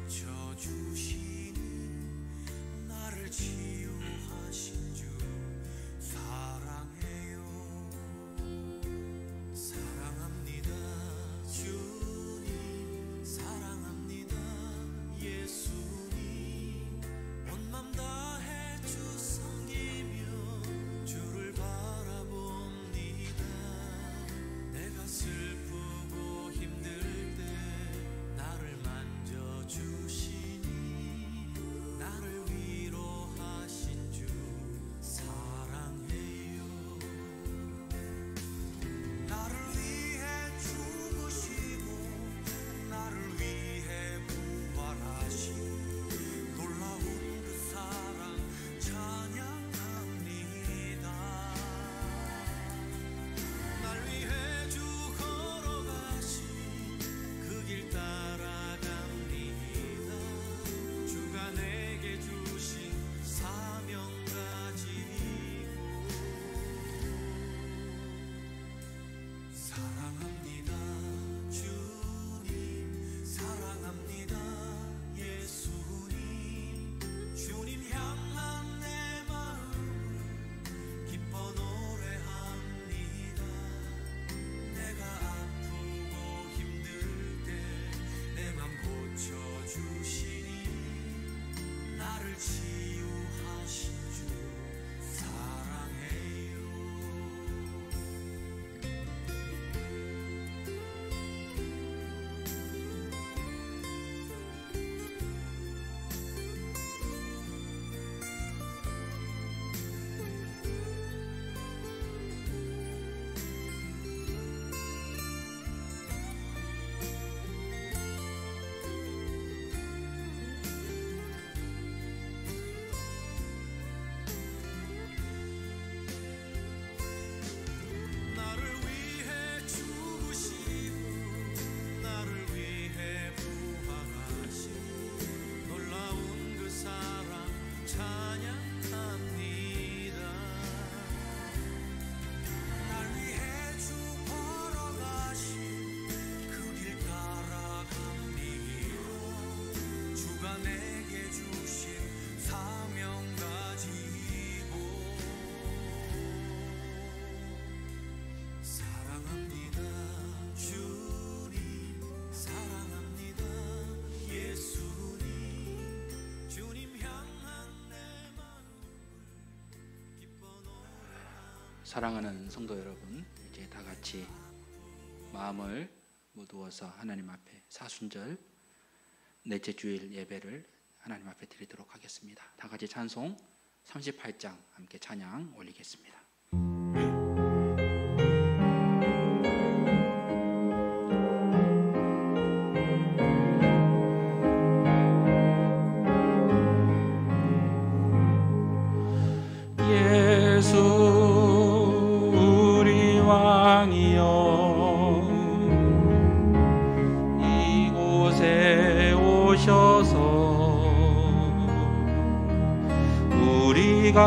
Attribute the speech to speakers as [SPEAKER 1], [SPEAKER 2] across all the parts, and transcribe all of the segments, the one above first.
[SPEAKER 1] 고쳐주시니 나를 치유하신 주 사랑해요. 사랑합니다 주님, 사랑합니다 예수님. 온 맘 다해 주 섬기며 주를 바라봅니다. 내가 슬프고 힘들 때 나를 만져주시니 나를 위로하신 주 사랑해요. 나를 위해 죽으시고 나를 위해 부활하신 놀라운 그 사랑 찬양합니다. 날 위해 주 걸어가신 그 길 따라갑니다. 주가 내게 주신 사명 가지고 사랑합니다 주님, 사랑합니다 예수님. 주님 향한 내 마음을 기뻐 노래합니다. 내가 아프고 힘들 때 내 맘 고쳐주시니 나를 치유하신 주 사랑해요. 나를 위해 죽으시고 나를 위해 부활하신 놀라운 그 사랑 찬양합니다. 날 위해 주 걸어가신 그 길 따라갑니다. 주가 내게 주신 사명 가지고 사랑합니다 주님, 사랑합니다 예수님. 주님 향한 내 마음을 기뻐 노래합니다.
[SPEAKER 2] 사랑하는 성도 여러분, 이제 다 같이 마음을 모두어서 하나님 앞에 사순절 넷째 주일 예배를 하나님 앞에 드리도록 하겠습니다. 다 같이 찬송 38장 함께 찬양 올리겠습니다. 예수 우리 왕이여, 이곳에 오셔서 우리가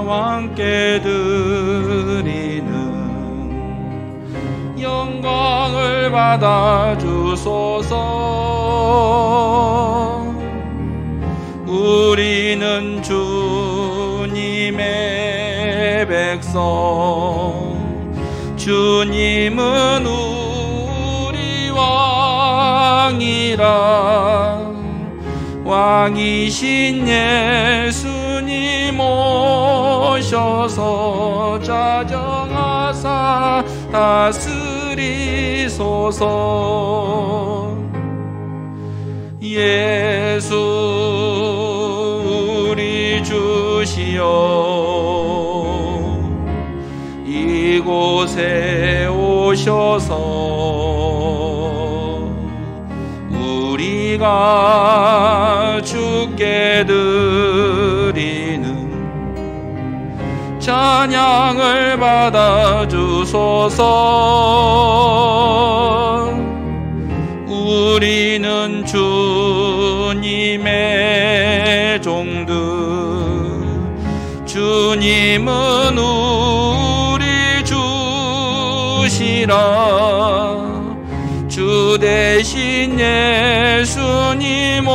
[SPEAKER 2] 왕께 드리는 영광을 받아 주소서. 우리는 주님의 백성, 주님은 우리 왕이라. 왕이신 예수님 오셔서 자정하사 다스리소서. 예수 우리 주시여, 이곳에 오셔서 우리가 주께 드리는 찬양을 받아 주소서. 우리는 주님의 종들, 주님은 우리 주시라. 주 대신 예수님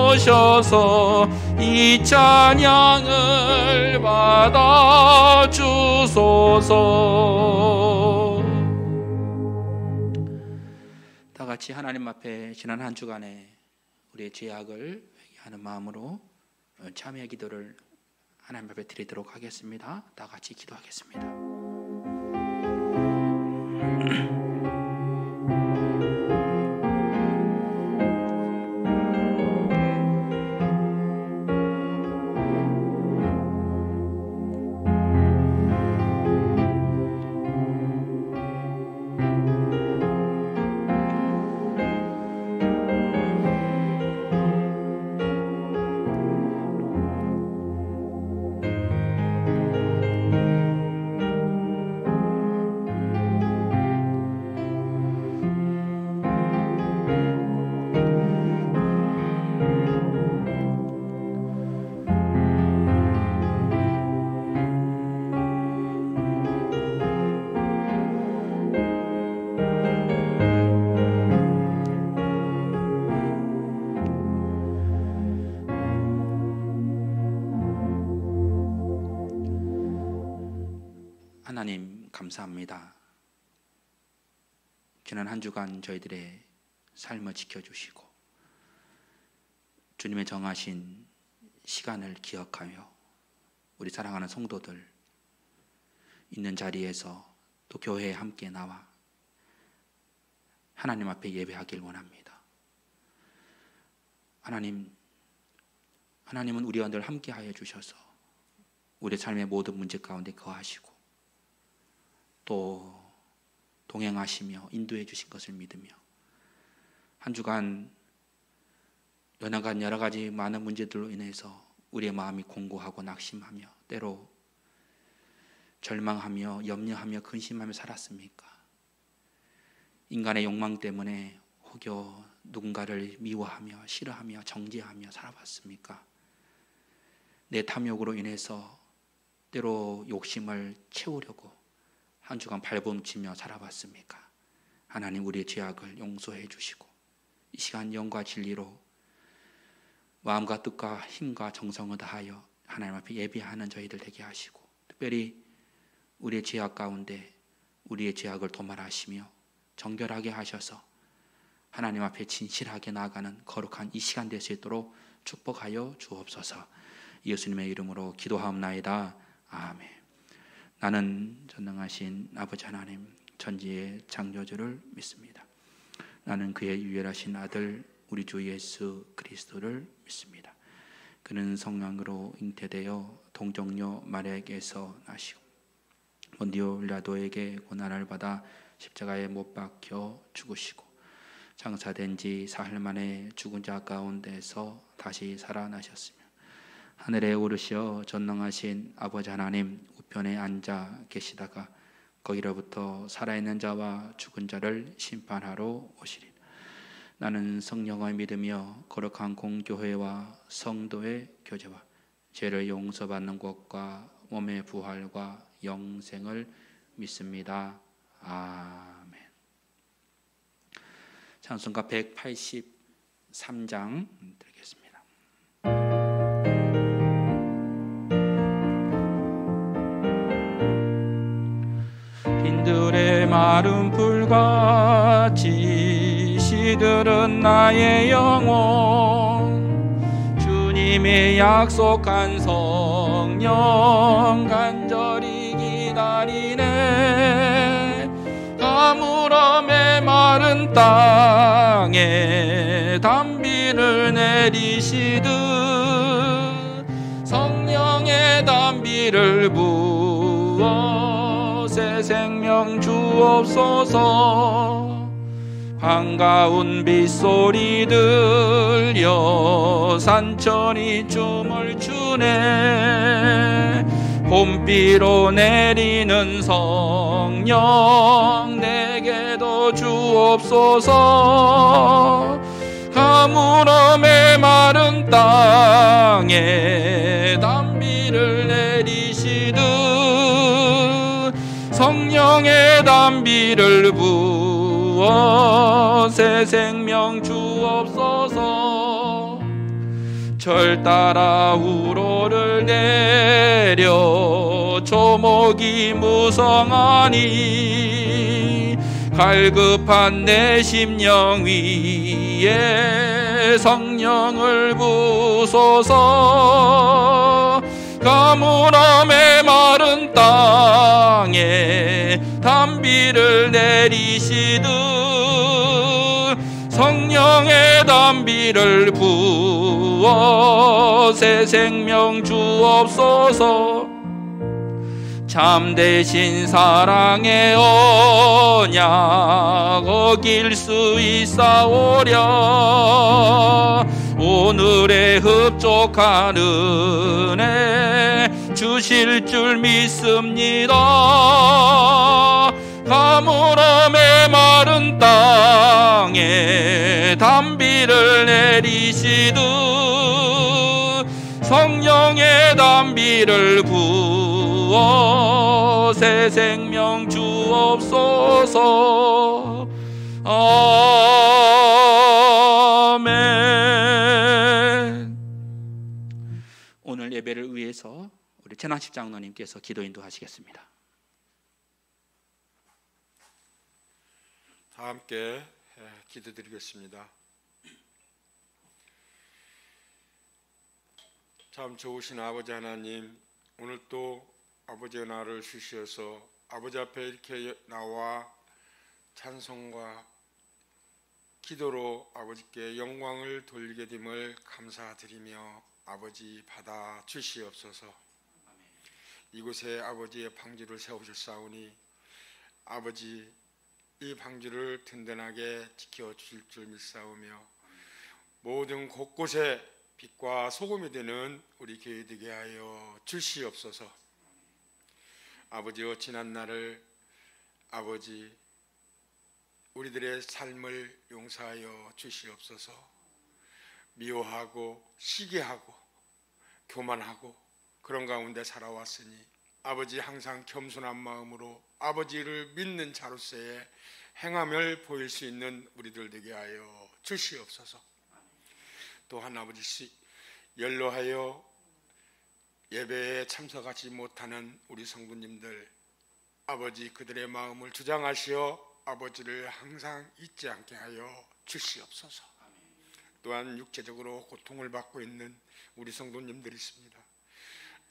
[SPEAKER 2] 오셔서 이 찬양을 받아 주소서. 다 같이 하나님 앞에 지난 한 주간에 우리의 죄악을 회개하는 마음으로 참여 기도를 하나님 앞에 드리도록 하겠습니다. 다 같이 기도하겠습니다. 하나님 감사합니다. 지난 한 주간 저희들의 삶을 지켜주시고 주님의 정하신 시간을 기억하며 우리 사랑하는 성도들 있는 자리에서 또 교회에 함께 나와 하나님 앞에 예배하길 원합니다. 하나님은 우리와 늘 함께하여 주셔서 우리 삶의 모든 문제 가운데 거하시고 또 동행하시며 인도해 주신 것을 믿으며 한 주간 연약한 여러 가지 많은 문제들로 인해서 우리의 마음이 공고하고 낙심하며 때로 절망하며 염려하며 근심하며 살았습니까? 인간의 욕망 때문에 혹여 누군가를 미워하며 싫어하며 정죄하며 살아봤습니까? 내 탐욕으로 인해서 때로 욕심을 채우려고 한 주간 발버둥치며 살아봤습니까? 하나님 우리의 죄악을 용서해 주시고 이 시간 영과 진리로 마음과 뜻과 힘과 정성을 다하여 하나님 앞에 예배하는 저희들 되게 하시고 특별히 우리의 죄악 가운데 우리의 죄악을 도말하시며 정결하게 하셔서 하나님 앞에 진실하게 나아가는 거룩한 이 시간 될 수 있도록 축복하여 주옵소서. 예수님의 이름으로 기도하옵나이다. 아멘. 나는 전능하신 아버지 하나님 천지의 창조주를 믿습니다. 나는 그의 유일하신 아들 우리 주 예수 그리스도를 믿습니다. 그는 성령으로 잉태되어 동정녀 마리아에게서 나시고 본디오 빌라도에게 고난을 받아 십자가에 못 박혀 죽으시고 장사된 지 사흘 만에 죽은 자 가운데서 다시 살아나셨으며 하늘에 오르시어 전능하신 아버지 하나님 우편에 앉아 계시다가 거기로부터 살아있는 자와 죽은 자를 심판하러 오시리라. 나는 성령을 믿으며 거룩한 공교회와 성도의 교제와 죄를 용서받는 것과 몸의 부활과 영생을 믿습니다. 아멘. 찬송가 183장 드리겠습니다. 빈들의 마른 불같이 시들은 나의 영혼 주님의 약속한 성령 간절히 기다리네. 가물어 메마른 땅에 단비를 내리시듯 성령의 단비를 부어 새 생명 주옵소서. 반가운 빗소리 들려 산천이 춤을 추네. 봄비로 내리는 성령 내게도 주옵소서. 가물어 메마른 땅에 단비를 내리시듯 성령의 단비를 부어 부어 새 생명 주옵소서. 절 따라 우로를 내려 조목이 무성하니 갈급한 내 심령 위에 성령을 부소서. 가물함에 마른 땅에 단비를 내리시듯 성령의 단비를 부어 새 생명 주옵소서. 참되신 사랑의 언약 어길 수 있사오랴. 오늘의 흡족한 은혜 주실 줄 믿습니다. 가물함에 마른 땅에 단비를 내리시듯 성령의 단비를 부어 새 생명 주옵소서. 아멘. 오늘 예배를 위해서 우리 최남식 장로님께서 기도 인도하시겠습니다.
[SPEAKER 3] 다 함께 기도드리겠습니다. 참 좋으신 아버지 하나님, 오늘 또 아버지의 날을 주시어서 아버지 앞에 이렇게 나와 찬송과 기도로 아버지께 영광을 돌리게 됨을 감사드리며 아버지 받아 주시옵소서. 이곳에 아버지의 방주를 세우셨사오니 아버지 이 방주를 든든하게 지켜주실 줄 믿사오며 모든 곳곳에 빛과 소금이 되는 우리 교회 되게 하여 주시옵소서. 아버지여, 지난 날을 아버지 우리들의 삶을 용서하여 주시옵소서. 미워하고 시기하고 교만하고 그런 가운데 살아왔으니 아버지 항상 겸손한 마음으로 아버지를 믿는 자로서의 행함을 보일 수 있는 우리들 되게 하여 주시옵소서. 또한 아버지 연로하여 예배에 참석하지 못하는 우리 성도님들 아버지 그들의 마음을 주장하시어 아버지를 항상 잊지 않게 하여 주시옵소서. 또한 육체적으로 고통을 받고 있는 우리 성도님들이 있습니다.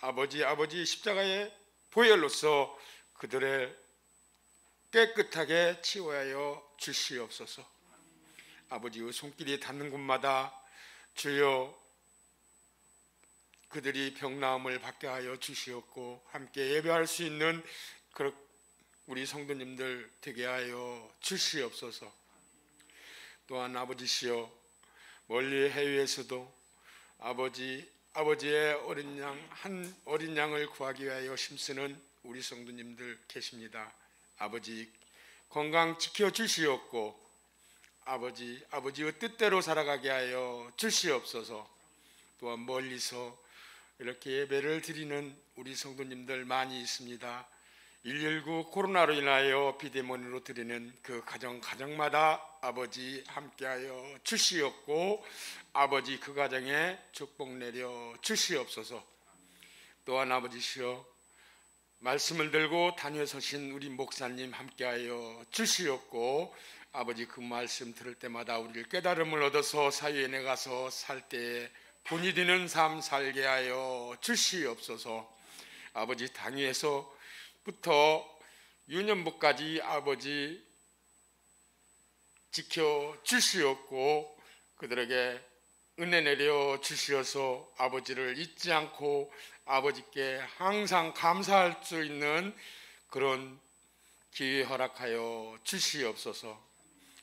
[SPEAKER 3] 아버지 십자가의 보혈로서 그들을 깨끗하게 치워하여 주시옵소서. 아버지의 손길이 닿는 곳마다 주여 그들이 병나음을 받게 하여 주시옵고 함께 예배할 수 있는 우리 성도님들 되게 하여 주시옵소서. 또한 아버지시여, 멀리 해외에서도 아버지의 어린 양을 구하기 위하여 힘쓰는 우리 성도님들 계십니다. 아버지 건강 지켜 주시옵고 아버지의 뜻대로 살아가게 하여 주시옵소서. 또한 멀리서 이렇게 예배를 드리는 우리 성도님들 많이 있습니다. 119 코로나로 인하여 비대면으로 드리는 그 가정마다 아버지 함께하여 주시옵고 아버지 그 가정에 축복 내려 주시옵소서. 또한 아버지시여, 말씀을 들고 단위에 서신 우리 목사님 함께하여 주시옵고 아버지 그 말씀 들을 때마다 우리를 깨달음을 얻어서 사회에 나가서 살 때에 본이 되는 삶 살게 하여 주시옵소서. 아버지 당위에서부터 유년부까지 아버지 지켜 주시옵고 그들에게 은혜 내려 주시어서 아버지를 잊지 않고 아버지께 항상 감사할 수 있는 그런 기회 허락하여 주시옵소서.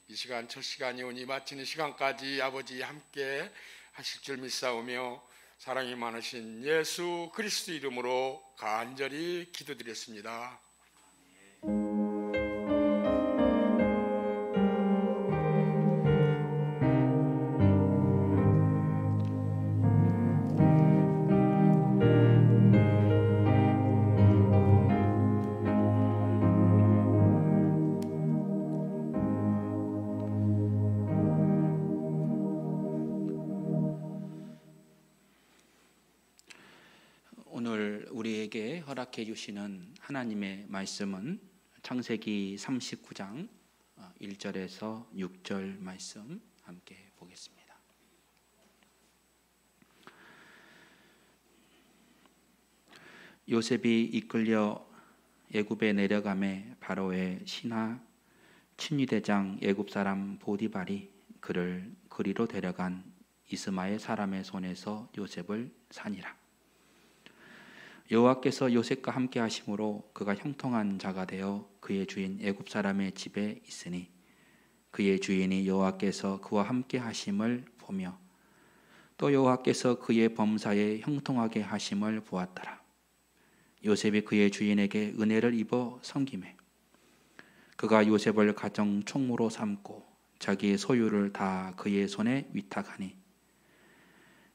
[SPEAKER 3] 이 시간 첫 시간이 오니 마치는 시간까지 아버지 함께 하실 줄 믿사오며 사랑이 많으신 예수 그리스도 이름으로 간절히 기도드렸습니다.
[SPEAKER 2] 우리에게 허락해 주시는 하나님의 말씀은 창세기 39장 1절에서 6절 말씀 함께 보겠습니다. 요셉이 이끌려 애굽에 내려가매 바로의 신하 친위대장 애굽 사람 보디발이 그를 그리로 데려간 이스마엘 사람의 손에서 요셉을 산이라. 여호와께서 요셉과 함께 하심으로 그가 형통한 자가 되어 그의 주인 애굽 사람의 집에 있으니 그의 주인이 여호와께서 그와 함께 하심을 보며 또 여호와께서 그의 범사에 형통하게 하심을 보았더라. 요셉이 그의 주인에게 은혜를 입어 섬기매 그가 요셉을 가정 총무로 삼고 자기의 소유를 다 그의 손에 위탁하니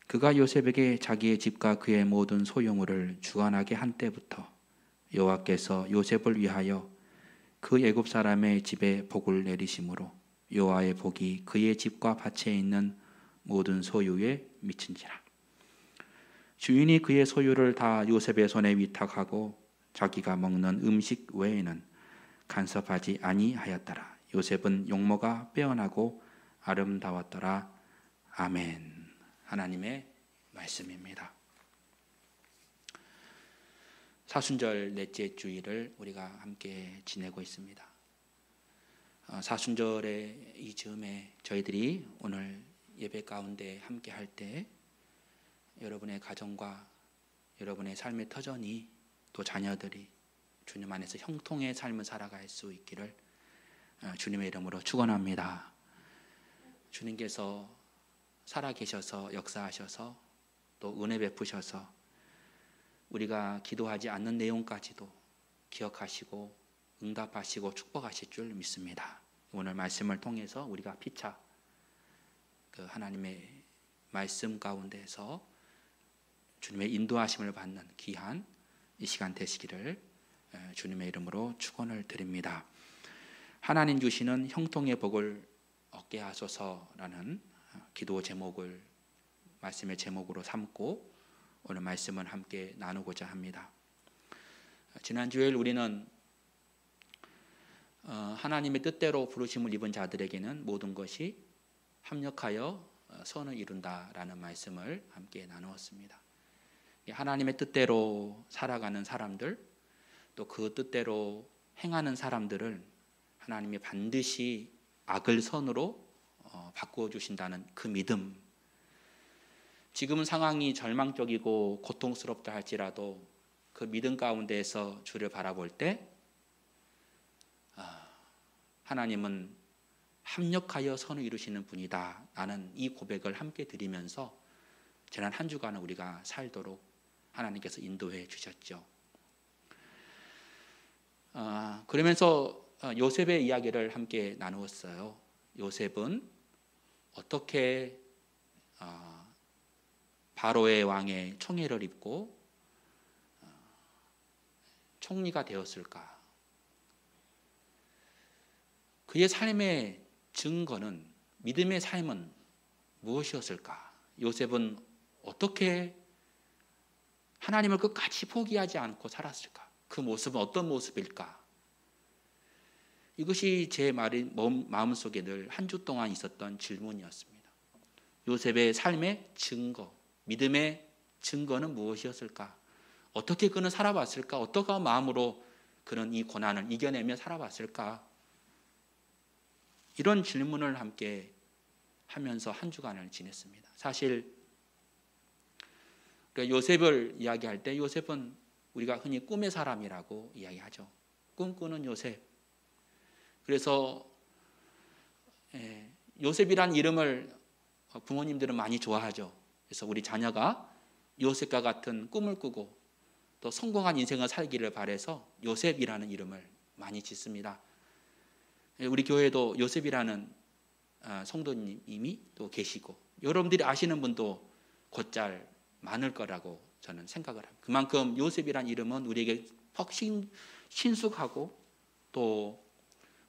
[SPEAKER 2] 그가 요셉에게 자기의 집과 그의 모든 소유물을 주관하게 한 때부터 여호와께서 요셉을 위하여 그 애굽 사람의 집에 복을 내리심으로 여호와의 복이 그의 집과 밭에 있는 모든 소유에 미친지라. 주인이 그의 소유를 다 요셉의 손에 위탁하고 자기가 먹는 음식 외에는 간섭하지 아니하였더라. 요셉은 용모가 빼어나고 아름다웠더라. 아멘. 하나님의 말씀입니다. 사순절 넷째 주일을 우리가 함께 지내고 있습니다. 사순절의 이 즈음에 저희들이 오늘 예배 가운데 함께 할 때 여러분의 가정과 여러분의 삶의 터전이 또 자녀들이 주님 안에서 형통의 삶을 살아갈 수 있기를 주님의 이름으로 축원합니다. 주님께서 살아계셔서 역사하셔서 또 은혜 베푸셔서 우리가 기도하지 않는 내용까지도 기억하시고 응답하시고 축복하실 줄 믿습니다. 오늘 말씀을 통해서 우리가 피차 그 하나님의 말씀 가운데서 주님의 인도하심을 받는 귀한 이 시간 되시기를 주님의 이름으로 축원을 드립니다. 하나님 주시는 형통의 복을 얻게 하소서라는 기도 제목을 말씀의 제목으로 삼고 오늘 말씀을 함께 나누고자 합니다. 지난 주일 우리는 하나님의 뜻대로 부르심을 입은 자들에게는 모든 것이 합력하여 선을 이룬다라는 말씀을 함께 나누었습니다. 하나님의 뜻대로 살아가는 사람들 또 그 뜻대로 행하는 사람들을 하나님이 반드시 악을 선으로 바꾸어 주신다는 그 믿음. 지금은 상황이 절망적이고 고통스럽다 할지라도 그 믿음 가운데에서 주를 바라볼 때 하나님은 합력하여 선을 이루시는 분이다 라는 이 고백을 함께 드리면서 지난 한 주간은 우리가 살도록 하나님께서 인도해 주셨죠. 그러면서 요셉의 이야기를 함께 나누었어요. 요셉은 어떻게 바로의 왕의 총애를 입고 총리가 되었을까? 그의 삶의 증거는 믿음의 삶은 무엇이었을까? 요셉은 어떻게 하나님을 끝까지 포기하지 않고 살았을까? 그 모습은 어떤 모습일까? 이것이 제 마음속에 늘 한 주 동안 있었던 질문이었습니다. 요셉의 삶의 증거, 믿음의 증거는 무엇이었을까? 어떻게 그는 살아봤을까? 어떠한 마음으로 그는 이 고난을 이겨내며 살아봤을까? 이런 질문을 함께 하면서 한 주간을 지냈습니다. 사실 요셉을 이야기할 때 요셉은 우리가 흔히 꿈의 사람이라고 이야기하죠. 꿈꾸는 요셉. 그래서 요셉이란 이름을 부모님들은 많이 좋아하죠. 그래서 우리 자녀가 요셉과 같은 꿈을 꾸고 또 성공한 인생을 살기를 바라서 요셉이라는 이름을 많이 짓습니다. 우리 교회에도 요셉이라는 성도님이 또 계시고 여러분들이 아시는 분도 곧잘 많을 거라고 저는 생각을 합니다. 그만큼 요셉이라는 이름은 우리에게 퍽 친숙하고 또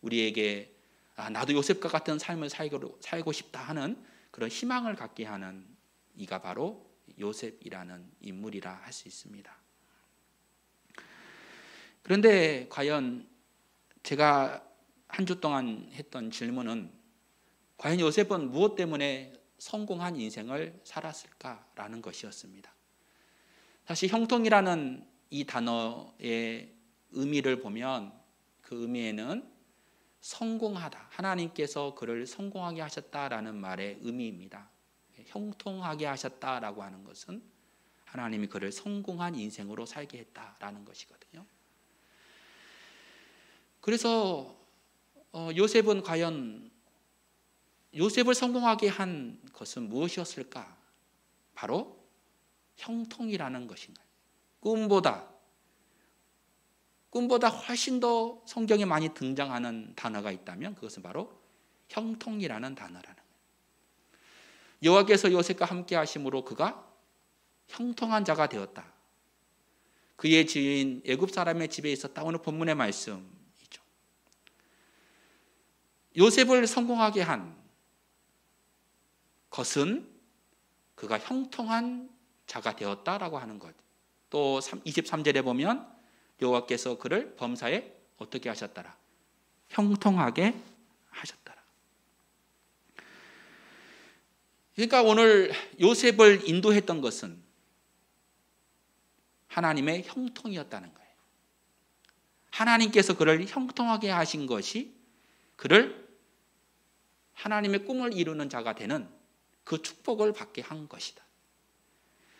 [SPEAKER 2] 우리에게 나도 요셉과 같은 삶을 살고 싶다 하는 그런 희망을 갖게 하는 이가 바로 요셉이라는 인물이라 할 수 있습니다. 그런데 과연 제가 한 주 동안 했던 질문은 과연 요셉은 무엇 때문에 성공한 인생을 살았을까라는 것이었습니다. 사실 형통이라는 이 단어의 의미를 보면 그 의미에는 성공하다, 하나님께서 그를 성공하게 하셨다라는 말의 의미입니다. 형통하게 하셨다라고 하는 것은 하나님이 그를 성공한 인생으로 살게 했다라는 것이거든요. 그래서 요셉은 과연 요셉을 성공하게 한 것은 무엇이었을까? 바로 형통이라는 것인가요? 꿈보다 훨씬 더 성경에 많이 등장하는 단어가 있다면 그것은 바로 형통이라는 단어라는 거예요. 여호와께서 요셉과 함께 하심으로 그가 형통한 자가 되었다. 그의 지인 애굽 사람의 집에 있었다. 오늘 본문의 말씀이죠. 요셉을 성공하게 한 것은 그가 형통한 자가 되었다라고 하는 것. 또 23절에 보면 여호와께서 그를 범사에 어떻게 하셨더라? 형통하게 하셨더라. 그러니까 오늘 요셉을 인도했던 것은 하나님의 형통이었다는 거예요. 하나님께서 그를 형통하게 하신 것이 그를 하나님의 꿈을 이루는 자가 되는 그 축복을 받게 한 것이다.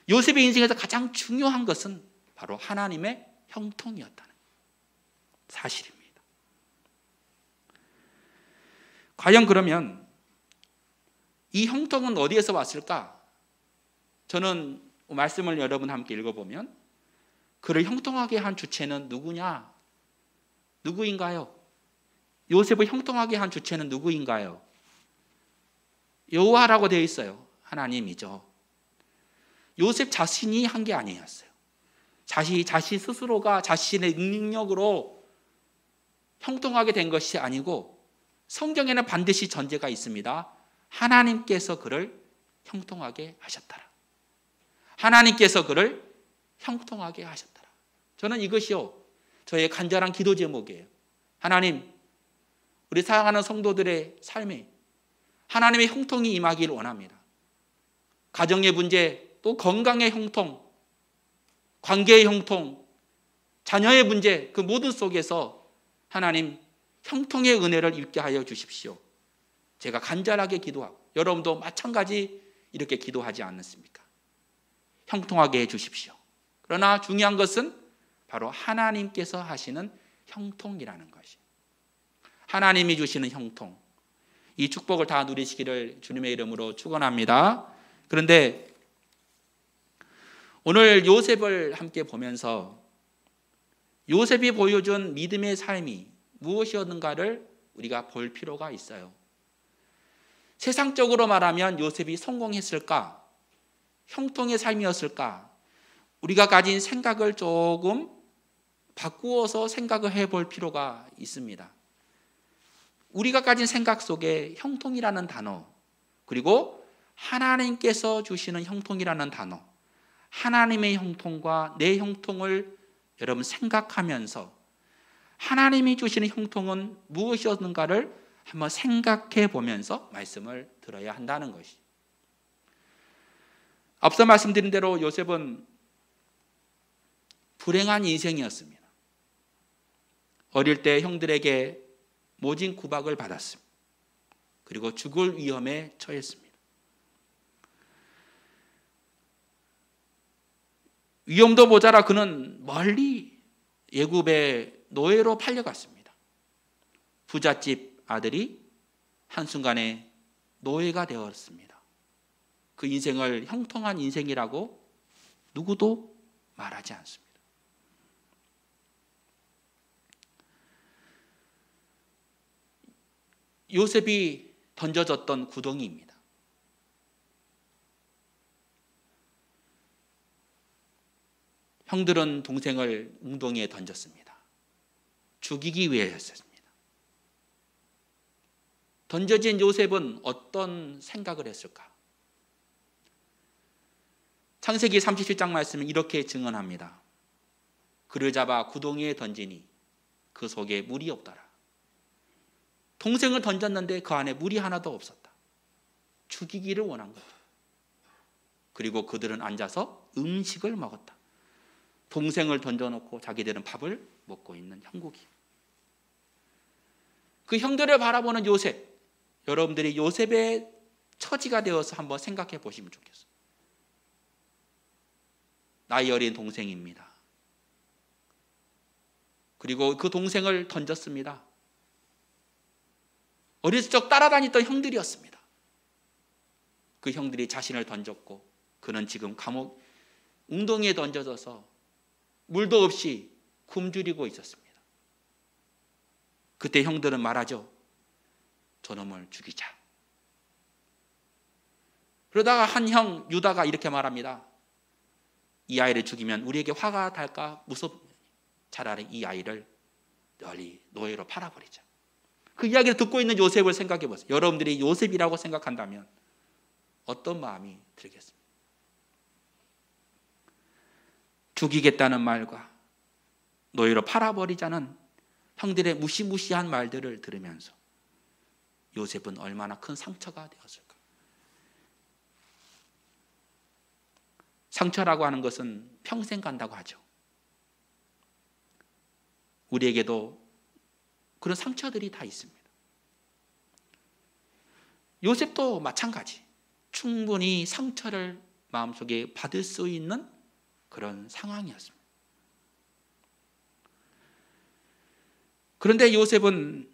[SPEAKER 2] 요셉의 인생에서 가장 중요한 것은 바로 하나님의 형통이었다는 사실입니다. 과연 그러면 이 형통은 어디에서 왔을까? 저는 말씀을 여러분 함께 읽어보면 그를 형통하게 한 주체는 누구냐? 누구인가요? 요셉을 형통하게 한 주체는 누구인가요? 여호와라고 되어 있어요. 하나님이죠. 요셉 자신이 한 게 아니었어요. 자신 스스로가 자신의 능력으로 형통하게 된 것이 아니고 성경에는 반드시 전제가 있습니다. 하나님께서 그를 형통하게 하셨더라. 하나님께서 그를 형통하게 하셨더라. 저는 이것이요 저의 간절한 기도 제목이에요. 하나님, 우리 사랑하는 성도들의 삶에 하나님의 형통이 임하기를 원합니다. 가정의 문제, 또 건강의 형통, 관계의 형통, 자녀의 문제, 그 모든 속에서 하나님 형통의 은혜를 입게 하여 주십시오. 제가 간절하게 기도하고 여러분도 마찬가지 이렇게 기도하지 않습니까? 형통하게 해 주십시오. 그러나 중요한 것은 바로 하나님께서 하시는 형통이라는 것이. 하나님이 주시는 형통. 이 축복을 다 누리시기를 주님의 이름으로 축원합니다. 그런데 오늘 요셉을 함께 보면서 요셉이 보여준 믿음의 삶이 무엇이었는가를 우리가 볼 필요가 있어요. 세상적으로 말하면 요셉이 성공했을까? 형통의 삶이었을까? 우리가 가진 생각을 조금 바꾸어서 생각을 해볼 필요가 있습니다. 우리가 가진 생각 속에 형통이라는 단어, 그리고 하나님께서 주시는 형통이라는 단어, 하나님의 형통과 내 형통을 여러분 생각하면서 하나님이 주시는 형통은 무엇이었는가를 한번 생각해 보면서 말씀을 들어야 한다는 것이. 앞서 말씀드린 대로 요셉은 불행한 인생이었습니다. 어릴 때 형들에게 모진 구박을 받았습니다. 그리고 죽을 위험에 처했습니다. 위험도 모자라 그는 멀리 애굽의 노예로 팔려갔습니다. 부잣집 아들이 한순간에 노예가 되었습니다. 그 인생을 형통한 인생이라고 누구도 말하지 않습니다. 요셉이 던져졌던 구덩이입니다. 형들은 동생을 웅덩이에 던졌습니다. 죽이기 위해였습니다. 던져진 요셉은 어떤 생각을 했을까? 창세기 37장 말씀은 이렇게 증언합니다. 그를 잡아 구덩이에 던지니 그 속에 물이 없더라. 동생을 던졌는데 그 안에 물이 하나도 없었다. 죽이기를 원한 거다. 그리고 그들은 앉아서 음식을 먹었다. 동생을 던져놓고 자기들은 밥을 먹고 있는 형국이. 그 형들을 바라보는 요셉, 여러분들이 요셉의 처지가 되어서 한번 생각해 보시면 좋겠어요. 나이 어린 동생입니다. 그리고 그 동생을 던졌습니다. 어렸을 적 따라다니던 형들이었습니다. 그 형들이 자신을 던졌고 그는 지금 감옥 웅덩이에 던져져서 물도 없이 굶주리고 있었습니다. 그때 형들은 말하죠. 저놈을 죽이자. 그러다가 한 형 유다가 이렇게 말합니다. 이 아이를 죽이면 우리에게 화가 달까 무섭. 차라리 이 아이를 널리 노예로 팔아버리자. 그 이야기를 듣고 있는 요셉을 생각해 보세요. 여러분들이 요셉이라고 생각한다면 어떤 마음이 들겠습니까? 죽이겠다는 말과 노예로 팔아버리자는 형들의 무시무시한 말들을 들으면서 요셉은 얼마나 큰 상처가 되었을까? 상처라고 하는 것은 평생 간다고 하죠. 우리에게도 그런 상처들이 다 있습니다. 요셉도 마찬가지. 충분히 상처를 마음속에 받을 수 있는 그런 상황이었습니다. 그런데 요셉은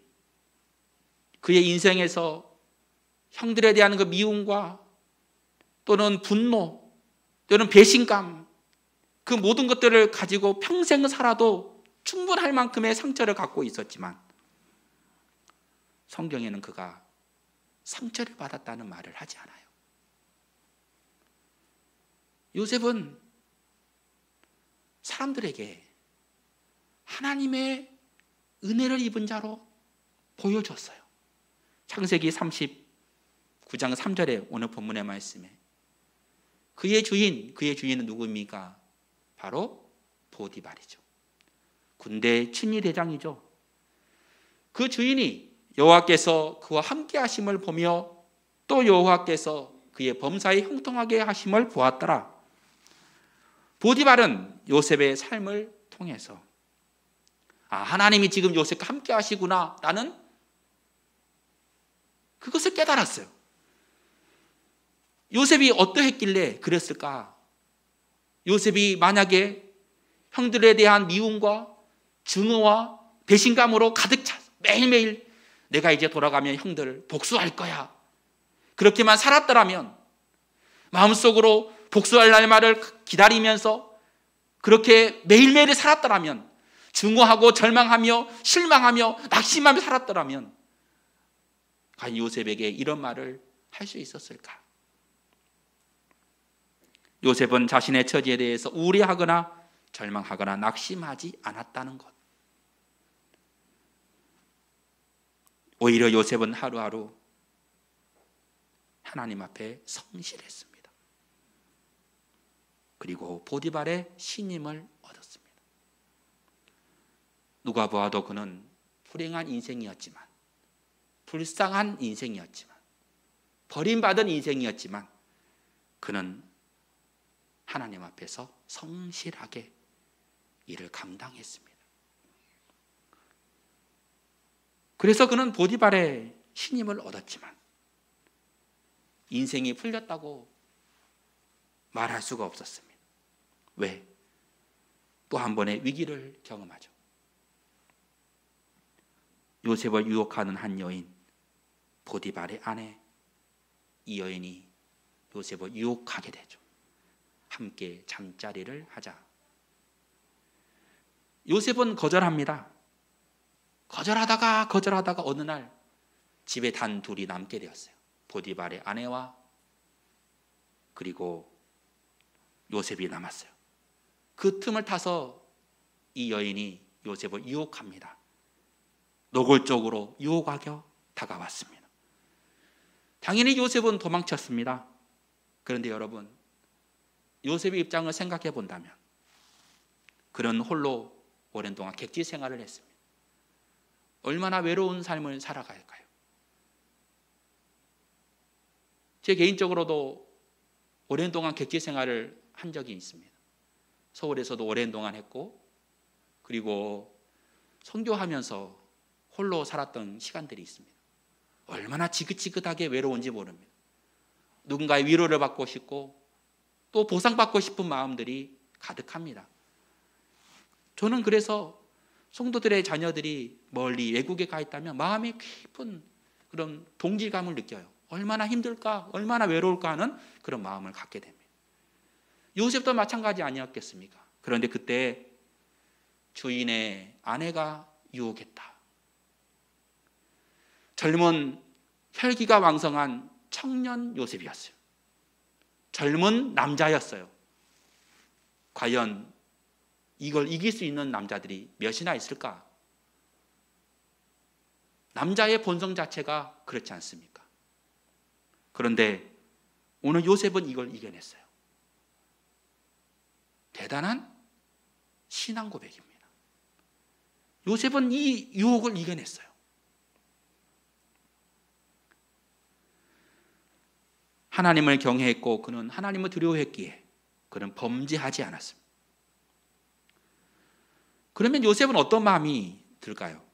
[SPEAKER 2] 그의 인생에서 형들에 대한 그 미움과 또는 분노 또는 배신감 그 모든 것들을 가지고 평생 살아도 충분할 만큼의 상처를 갖고 있었지만 성경에는 그가 상처를 받았다는 말을 하지 않아요. 요셉은 사람들에게 하나님의 은혜를 입은 자로 보여줬어요. 창세기 39장 3절에 오늘 본문의 말씀에 그의 주인은 누구입니까? 바로 보디발이죠. 군대 친위 대장이죠. 그 주인이 여호와께서 그와 함께 하심을 보며 또 여호와께서 그의 범사에 형통하게 하심을 보았더라. 보디발은 요셉의 삶을 통해서 하나님이 지금 요셉과 함께 하시구나 라는 그것을 깨달았어요. 요셉이 어떠했길래 그랬을까? 요셉이 만약에 형들에 대한 미움과 증오와 배신감으로 가득 차 매일매일 내가 이제 돌아가면 형들을 복수할 거야 그렇게만 살았더라면, 마음속으로 복수할 날만을 기다리면서 그렇게 매일매일 살았더라면, 증오하고 절망하며 실망하며 낙심하며 살았더라면 과연 요셉에게 이런 말을 할 수 있었을까? 요셉은 자신의 처지에 대해서 우려하거나 절망하거나 낙심하지 않았다는 것. 오히려 요셉은 하루하루 하나님 앞에 성실했습니다. 그리고 보디발의 신임을 얻었습니다. 누가 보아도 그는 불행한 인생이었지만, 불쌍한 인생이었지만, 버림받은 인생이었지만 그는 하나님 앞에서 성실하게 일을 감당했습니다. 그래서 그는 보디발의 신임을 얻었지만 인생이 풀렸다고 말할 수가 없었습니다. 왜? 또 한 번의 위기를 경험하죠. 요셉을 유혹하는 한 여인, 보디발의 아내, 이 여인이 요셉을 유혹하게 되죠. 함께 잠자리를 하자. 요셉은 거절합니다. 거절하다가 어느 날 집에 단 둘이 남게 되었어요. 보디발의 아내와 그리고 요셉이 남았어요. 그 틈을 타서 이 여인이 요셉을 유혹합니다. 노골적으로 유혹하여 다가왔습니다. 당연히 요셉은 도망쳤습니다. 그런데 여러분, 요셉의 입장을 생각해 본다면 그런 홀로 오랜 동안 객지 생활을 했습니다. 얼마나 외로운 삶을 살아갈까요? 제 개인적으로도 오랜 동안 객지 생활을 한 적이 있습니다. 서울에서도 오랜 동안 했고, 그리고 선교하면서 홀로 살았던 시간들이 있습니다. 얼마나 지긋지긋하게 외로운지 모릅니다. 누군가의 위로를 받고 싶고 또 보상받고 싶은 마음들이 가득합니다. 저는 그래서 성도들의 자녀들이 멀리 외국에 가 있다면 마음에 깊은 그런 동질감을 느껴요. 얼마나 힘들까, 얼마나 외로울까 하는 그런 마음을 갖게 됩니다. 요셉도 마찬가지 아니었겠습니까? 그런데 그때 주인의 아내가 유혹했다. 젊은 혈기가 왕성한 청년 요셉이었어요. 젊은 남자였어요. 과연 이걸 이길 수 있는 남자들이 몇이나 있을까? 남자의 본성 자체가 그렇지 않습니까? 그런데 오늘 요셉은 이걸 이겨냈어요. 대단한 신앙 고백입니다. 요셉은 이 유혹을 이겨냈어요. 하나님을 경외했고 그는 하나님을 두려워했기에 그는 범죄하지 않았습니다. 그러면 요셉은 어떤 마음이 들까요?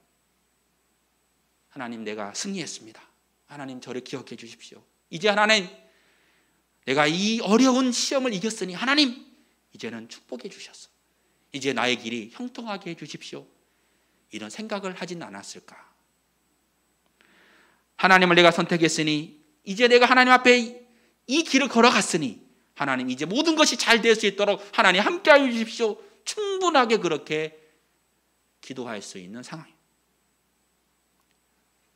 [SPEAKER 2] 하나님, 내가 승리했습니다. 하나님, 저를 기억해 주십시오. 이제 하나님, 내가 이 어려운 시험을 이겼으니 하나님, 이제는 축복해 주셨어. 이제 나의 길이 형통하게 해 주십시오. 이런 생각을 하진 않았을까? 하나님을 내가 선택했으니 이제 내가 하나님 앞에 이 길을 걸어갔으니 하나님, 이제 모든 것이 잘 될 수 있도록 하나님 함께하여 주십시오. 충분하게 그렇게 기도할 수 있는 상황입니다.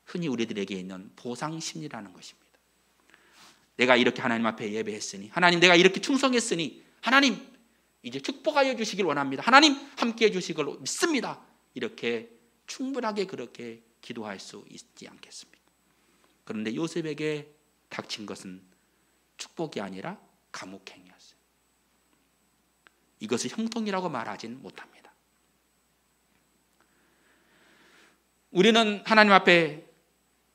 [SPEAKER 2] 흔히 우리들에게 있는 보상 심리라는 것입니다. 내가 이렇게 하나님 앞에 예배했으니 하나님, 내가 이렇게 충성했으니 하나님, 이제 축복하여 주시길 원합니다. 하나님, 함께해 주시길 믿습니다. 이렇게 충분하게 그렇게 기도할 수 있지 않겠습니까? 그런데 요셉에게 닥친 것은 축복이 아니라 감옥행이었어요. 이것을 형통이라고 말하진 못합니다. 우리는 하나님 앞에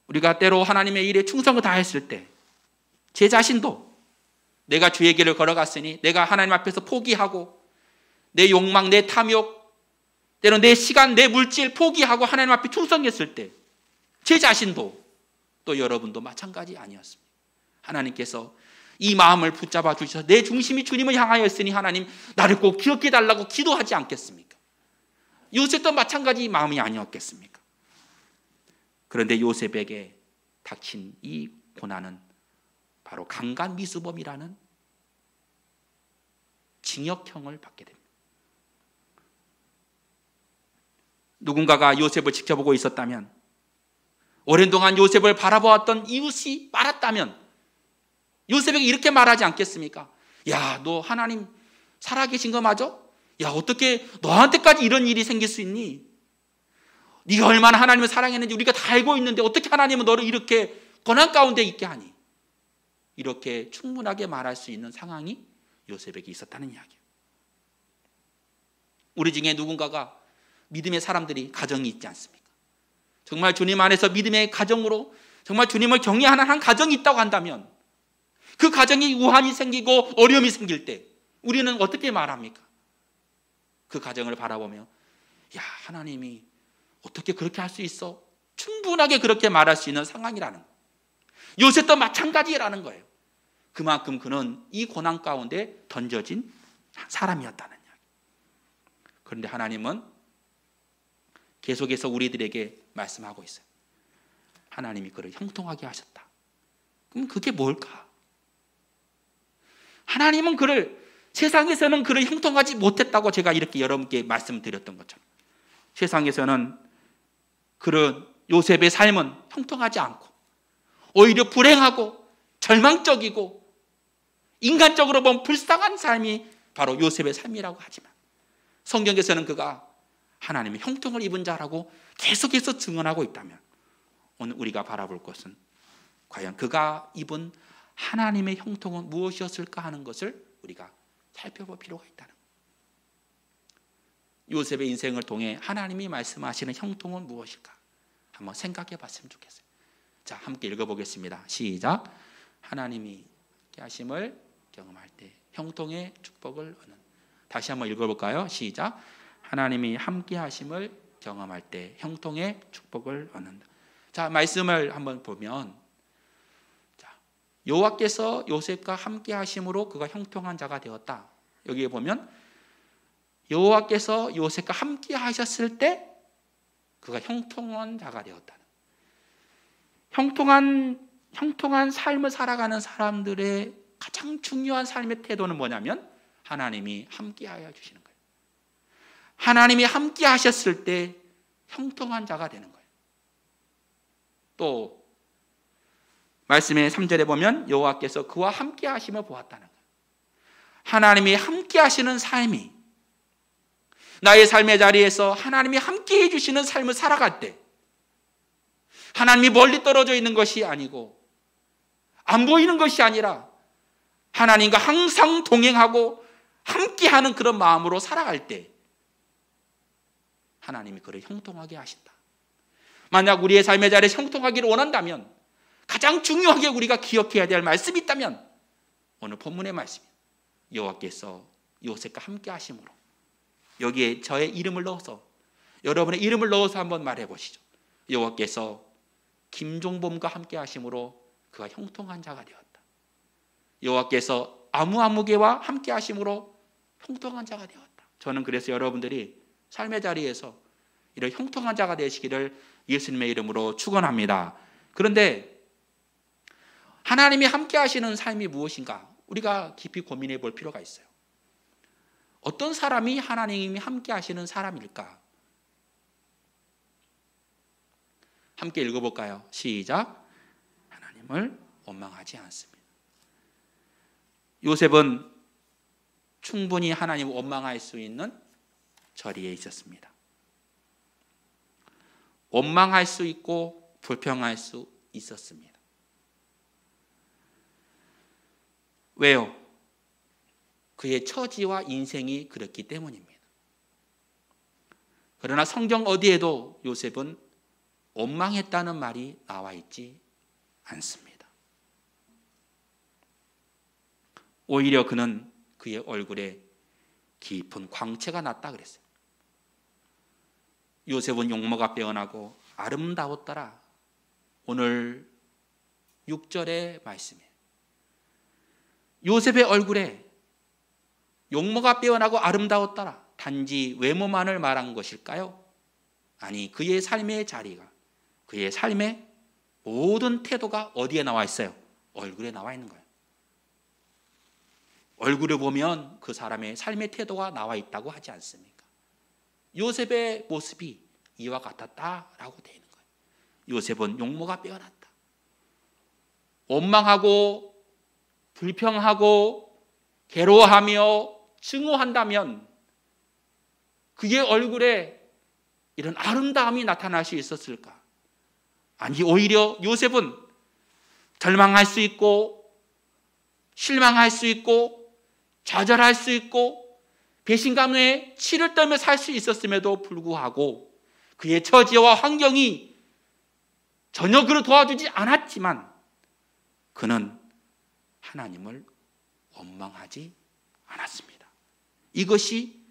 [SPEAKER 2] 우리가 때로 하나님의 일에 충성을 다했을 때 제 자신도 내가 주의 길을 걸어갔으니 내가 하나님 앞에서 포기하고 내 욕망, 내 탐욕, 때로 내 시간, 내 물질 포기하고 하나님 앞에 충성했을 때 제 자신도 또 여러분도 마찬가지 아니었습니다. 하나님께서 이 마음을 붙잡아 주셔서 내 중심이 주님을 향하였으니 하나님, 나를 꼭 기억해 달라고 기도하지 않겠습니까? 요셉도 마찬가지 마음이 아니었겠습니까? 그런데 요셉에게 닥친 이 고난은 바로 강간미수범이라는 징역형을 받게 됩니다. 누군가가 요셉을 지켜보고 있었다면, 오랜 동안 요셉을 바라보았던 이웃이 말았다면 요셉에게 이렇게 말하지 않겠습니까? 야, 너 하나님 살아계신 거 맞아? 야, 어떻게 너한테까지 이런 일이 생길 수 있니? 네가 얼마나 하나님을 사랑했는지 우리가 다 알고 있는데 어떻게 하나님은 너를 이렇게 고난 가운데 있게 하니? 이렇게 충분하게 말할 수 있는 상황이 요셉에게 있었다는 이야기예요. 우리 중에 누군가가 믿음의 사람들이 가정이 있지 않습니까? 정말 주님 안에서 믿음의 가정으로 정말 주님을 경외하는 한 가정이 있다고 한다면 그 가정이 우환이 생기고 어려움이 생길 때 우리는 어떻게 말합니까? 그 가정을 바라보며, 야, 하나님이 어떻게 그렇게 할 수 있어? 충분하게 그렇게 말할 수 있는 상황이라는 거예요. 요셉도 마찬가지라는 거예요. 그만큼 그는 이 고난 가운데 던져진 사람이었다는 이야기. 그런데 하나님은 계속해서 우리들에게 말씀하고 있어요. 하나님이 그를 형통하게 하셨다. 그럼 그게 뭘까? 하나님은 그를, 세상에서는 그를 형통하지 못했다고 제가 이렇게 여러분께 말씀드렸던 것처럼 세상에서는 그런 요셉의 삶은 형통하지 않고 오히려 불행하고 절망적이고 인간적으로 보면 불쌍한 삶이 바로 요셉의 삶이라고 하지만 성경에서는 그가 하나님의 형통을 입은 자라고 계속해서 증언하고 있다면 오늘 우리가 바라볼 것은 과연 그가 입은 하나님의 형통은 무엇이었을까 하는 것을 우리가 살펴볼 필요가 있다는 거예요. 요셉의 인생을 통해 하나님이 말씀하시는 형통은 무엇일까? 한번 생각해 봤으면 좋겠어요. 자, 함께 읽어보겠습니다. 시작. 하나님이 함께 하심을 경험할 때 형통의 축복을 얻는. 다시 한번 읽어볼까요? 시작. 하나님이 함께 하심을 경험할 때 형통의 축복을 얻는다. 자, 말씀을 한번 보면, 자, 여호와께서 요셉과 함께 하심으로 그가 형통한 자가 되었다. 여기에 보면 여호와께서 요셉과 함께 하셨을 때 그가 형통한 자가 되었다. 형통한 삶을 살아가는 사람들의 가장 중요한 삶의 태도는 뭐냐면 하나님이 함께하여 주시는 거예요. 하나님이 함께 하셨을 때 형통한 자가 되는 거예요. 또 말씀의 3절에 보면 여호와께서 그와 함께 하심을 보았다는 거예요. 하나님이 함께 하시는 삶이, 나의 삶의 자리에서 하나님이 함께 해주시는 삶을 살아갈 때 하나님이 멀리 떨어져 있는 것이 아니고 안 보이는 것이 아니라 하나님과 항상 동행하고 함께하는 그런 마음으로 살아갈 때 하나님이 그를 형통하게 하신다. 만약 우리의 삶의 자리에 형통하기를 원한다면 가장 중요하게 우리가 기억해야 될 말씀이 있다면 오늘 본문의 말씀이에요. 여호와께서 요셉과 함께 하심으로. 여기에 저의 이름을 넣어서, 여러분의 이름을 넣어서 한번 말해 보시죠. 여호와께서 김종범과 함께 하심으로 그가 형통한 자가 되었다. 여호와께서 아무개와 함께 하심으로 형통한 자가 되었다. 저는 그래서 여러분들이 삶의 자리에서 이런 형통한 자가 되시기를 예수님의 이름으로 축원합니다. 그런데 하나님이 함께 하시는 삶이 무엇인가? 우리가 깊이 고민해 볼 필요가 있어요. 어떤 사람이 하나님이 함께 하시는 사람일까? 함께 읽어볼까요? 시작. 하나님을 원망하지 않습니다. 요셉은 충분히 하나님을 원망할 수 있는 자리에 있었습니다. 원망할 수 있고 불평할 수 있었습니다. 왜요? 그의 처지와 인생이 그렇기 때문입니다. 그러나 성경 어디에도 요셉은 원망했다는 말이 나와 있지 않습니다. 오히려 그는 그의 얼굴에 깊은 광채가 났다 그랬어요. 요셉은 용모가 빼어나고 아름다웠더라. 오늘 6절의 말씀이에요. 요셉의 얼굴에 용모가 빼어나고 아름다웠더라. 단지 외모만을 말한 것일까요? 아니, 그의 삶의 자리가, 그의 삶의 모든 태도가 어디에 나와 있어요? 얼굴에 나와 있는 거예요. 얼굴을 보면 그 사람의 삶의 태도가 나와 있다고 하지 않습니까? 요셉의 모습이 이와 같았다라고 되어 있는 거예요. 요셉은 용모가 빼어났다. 원망하고 불평하고 괴로워하며 증오한다면 그의 얼굴에 이런 아름다움이 나타날 수 있었을까? 아니, 오히려 요셉은 절망할 수 있고 실망할 수 있고 좌절할 수 있고 배신감에 치를 떨며 살 수 있었음에도 불구하고 그의 처지와 환경이 전혀 그를 도와주지 않았지만 그는 하나님을 원망하지 않았습니다. 이것이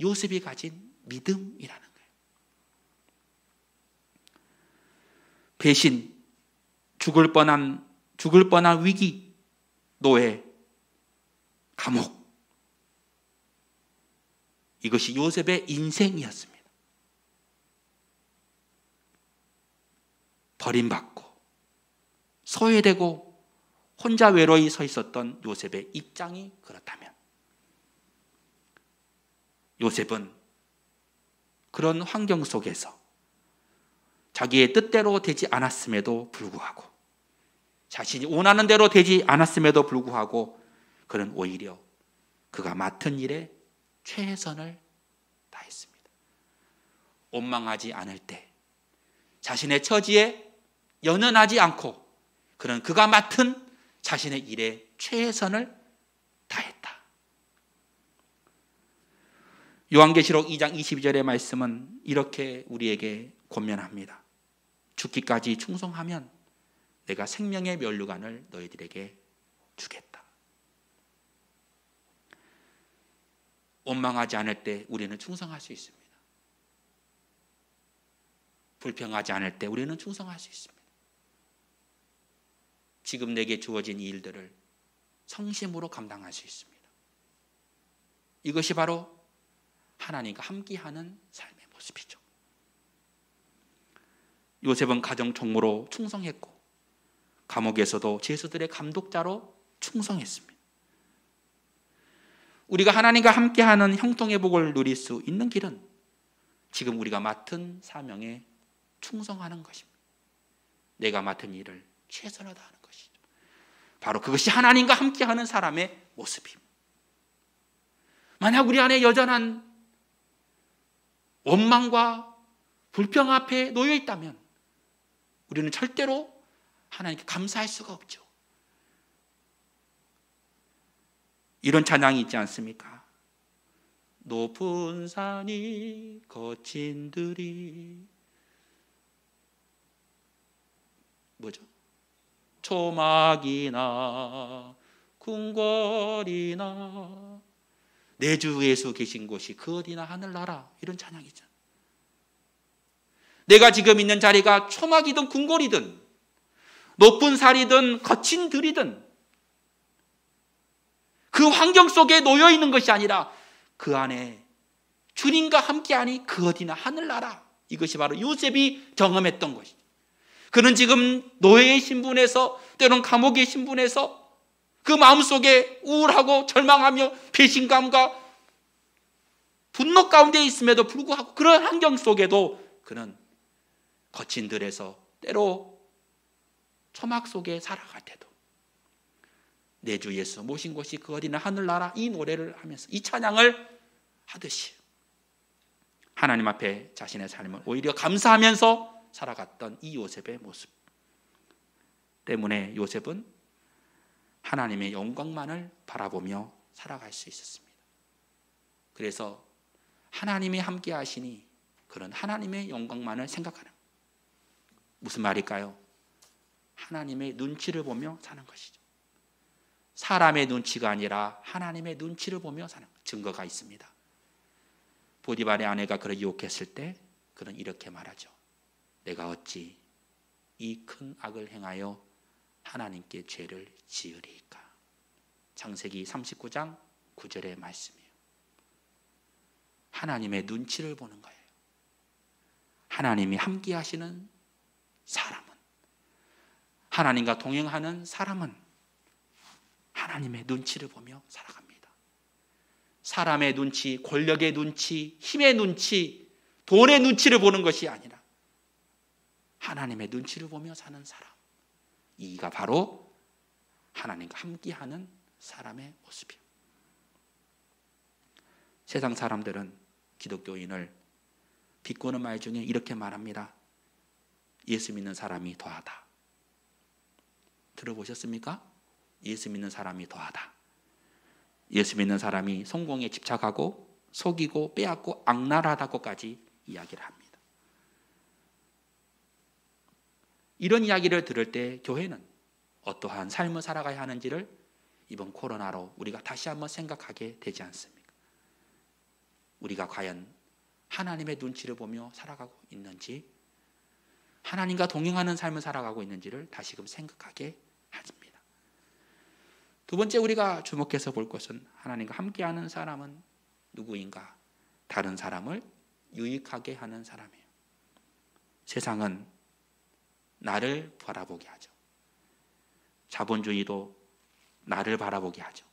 [SPEAKER 2] 요셉이 가진 믿음이라는 거예요. 배신, 죽을 뻔한 위기, 노예, 감옥. 이것이 요셉의 인생이었습니다. 버림받고 소외되고 혼자 외로이 서 있었던 요셉의 입장이 그렇다면 요셉은 그런 환경 속에서 자기의 뜻대로 되지 않았음에도 불구하고 자신이 원하는 대로 되지 않았음에도 불구하고 그는 오히려 그가 맡은 일에 최선을 다했습니다. 원망하지 않을 때 자신의 처지에 연연하지 않고 그는 그가 맡은 자신의 일에 최선을 다했다. 요한계시록 2장 22절의 말씀은 이렇게 우리에게 권면합니다. 죽기까지 충성하면 내가 생명의 면류관을 너희들에게 주겠다. 원망하지 않을 때 우리는 충성할 수 있습니다. 불평하지 않을 때 우리는 충성할 수 있습니다. 지금 내게 주어진 이 일들을 성심으로 감당할 수 있습니다. 이것이 바로 하나님과 함께하는 삶의 모습이죠. 요셉은 가정 총무로 충성했고 감옥에서도 죄수들의 감독자로 충성했습니다. 우리가 하나님과 함께하는 형통의 복을 누릴 수 있는 길은 지금 우리가 맡은 사명에 충성하는 것입니다. 내가 맡은 일을 최선을 다하는 것이죠. 바로 그것이 하나님과 함께하는 사람의 모습입니다. 만약 우리 안에 여전한 원망과 불평 앞에 놓여 있다면 우리는 절대로 하나님께 감사할 수가 없죠. 이런 찬양이 있지 않습니까? 높은 산이 거친 들이 뭐죠? 초막이나 궁궐이나 내 주 예수 계신 곳이 그 어디나 하늘나라, 이런 찬양이죠. 내가 지금 있는 자리가 초막이든 궁궐이든 높은 산이든 거친 들이든 그 환경 속에 놓여 있는 것이 아니라 그 안에 주님과 함께하니 그 어디나 하늘나라, 이것이 바로 요셉이 경험했던 것이죠. 그는 지금 노예의 신분에서, 때론 감옥의 신분에서 그 마음속에 우울하고 절망하며 배신감과 분노 가운데 있음에도 불구하고 그런 환경 속에도 그는 거친 들에서 때로 초막 속에 살아갈 때도 내 주 예수 모신 곳이 그 어디나 하늘나라, 이 노래를 하면서 이 찬양을 하듯이 하나님 앞에 자신의 삶을 오히려 감사하면서 살아갔던 이 요셉의 모습 때문에 요셉은 하나님의 영광만을 바라보며 살아갈 수 있었습니다. 그래서 하나님이 함께 하시니 그런 하나님의 영광만을 생각하는, 무슨 말일까요? 하나님의 눈치를 보며 사는 것이죠. 사람의 눈치가 아니라 하나님의 눈치를 보며 사는 증거가 있습니다. 보디발의 아내가 그를 유혹했을 때 그는 이렇게 말하죠. 내가 어찌 이 큰 악을 행하여 하나님께 죄를 지으리까. 창세기 39장 9절의 말씀이에요. 하나님의 눈치를 보는 거예요. 하나님이 함께 하시는 사람은, 하나님과 동행하는 사람은 하나님의 눈치를 보며 살아갑니다. 사람의 눈치, 권력의 눈치, 힘의 눈치, 돈의 눈치를 보는 것이 아니라 하나님의 눈치를 보며 사는 사람, 이가 바로 하나님과 함께하는 사람의 모습이에요. 세상 사람들은 기독교인을 비꼬는 말 중에 이렇게 말합니다. 예수 믿는 사람이 더하다. 들어보셨습니까? 예수 믿는 사람이 더하다. 예수 믿는 사람이 성공에 집착하고 속이고 빼앗고 악랄하다고까지 이야기를 합니다. 이런 이야기를 들을 때 교회는 어떠한 삶을 살아가야 하는지를 이번 코로나로 우리가 다시 한번 생각하게 되지 않습니까? 우리가 과연 하나님의 눈치를 보며 살아가고 있는지, 하나님과 동행하는 삶을 살아가고 있는지를 다시금 생각하게 합니다. 두 번째 우리가 주목해서 볼 것은 하나님과 함께하는 사람은 누구인가? 다른 사람을 유익하게 하는 사람이에요. 세상은 나를 바라보게 하죠. 자본주의도 나를 바라보게 하죠.